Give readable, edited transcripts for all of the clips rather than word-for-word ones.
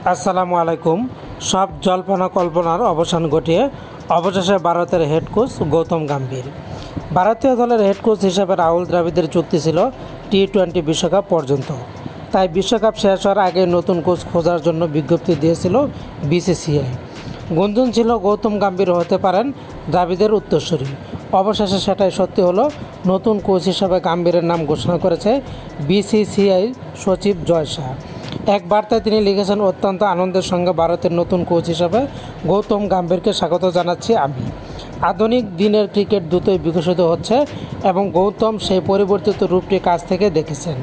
আসসালামু আলাইকুম। সব জল্পনা কল্পনার অবসান ঘটিয়ে অবশেষে ভারতের হেড কোচ গৌতম গম্ভীর। ভারতীয় দলের হেড কোচ হিসেবে রাহুল দ্রাবিড়ের চুক্তি ছিল টি-20 বিশ্বকাপ পর্যন্ত। তাই বিশ্বকাপ শেষ হওয়ার আগে নতুন কোচ খোঁজার জন্য বিজ্ঞপ্তি দিয়েছিল বিসিসিআই। গুঞ্জন ছিল গৌতম গম্ভীর হতে পারেন দ্রাবিড়ের উত্তরসূরি। অবশেষে সেটাই সত্যি হলো। নতুন কোচ হিসেবে গম্ভীরের নাম ঘোষণা করেছে বিসিসিআই সচিব জয় শাহ। এক বার্তায় তিনি লিখেছেন, অত্যন্ত আনন্দের সঙ্গে ভারতের নতুন কোচ হিসেবে গৌতম গম্ভীরকে স্বাগত জানাচ্ছি আমি। আধুনিক দিনের ক্রিকেট দ্রুতই বিকশিত হচ্ছে এবং গৌতম সেই পরিবর্তিত রূপটি কাছ থেকে দেখেছেন।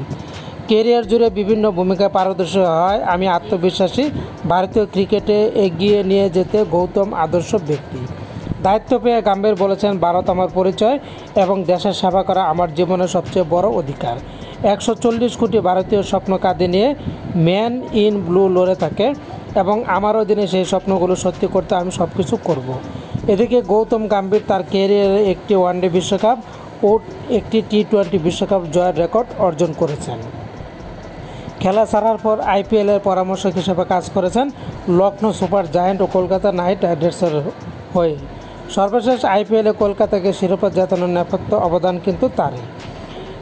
কেরিয়ার জুড়ে বিভিন্ন ভূমিকায় পারদর্শী হয় আমি আত্মবিশ্বাসী। ভারতীয় ক্রিকেটে এগিয়ে নিয়ে যেতে গৌতম আদর্শ ব্যক্তি। দায়িত্ব পেয়ে গম্ভীর বলেছেন, ভারত আমার পরিচয় এবং দেশের সেবা করা আমার জীবনের সবচেয়ে বড় অধিকার। 140 কোটি ভারতীয় স্বপ্ন কাঁধে নিয়ে ম্যান ইন ব্লু লড়ে থাকে এবং আমার অধীনে সেই স্বপ্নগুলো সত্যি করতে আমি সব কিছু করব। এদিকে গৌতম গম্ভীর তার ক্যারিয়ারে একটি ওয়ানডে বিশ্বকাপ ও একটি টি-20 বিশ্বকাপ জয়ের রেকর্ড অর্জন করেছেন। খেলা ছাড়ার পর আইপিএলের পরামর্শক হিসেবে কাজ করেছেন লখনৌ সুপার জায়ান্ট ও কলকাতা নাইট রাইডার্সের হয়ে। সর্বশেষ আইপিএলে কলকাতাকে শিরোপা জেতানোর নেপথ্য অবদান কিন্তু তারই।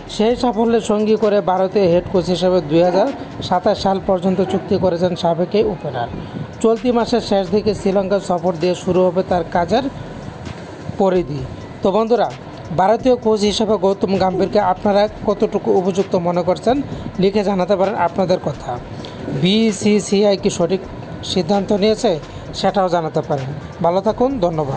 সেই সাফল্যের সঙ্গী করে ভারতীয় হেড কোচ হিসেবে 2027 সাল পর্যন্ত চুক্তি করেছেন সাবেক এই ওপেনার। চলতি মাসের শেষ দিকে শ্রীলঙ্কা সফর দিয়ে শুরু হবে তার কাজের পরিধি। তো বন্ধুরা, ভারতীয় কোচ হিসেবে গৌতম গম্ভীরকে আপনারা কতটুকু উপযুক্ত মনে করছেন লিখে জানাতে পারেন আপনাদের কথা। বিসিসিআই কি সঠিক সিদ্ধান্ত নিয়েছে সেটাও জানাতে পারেন। ভালো থাকুন, ধন্যবাদ।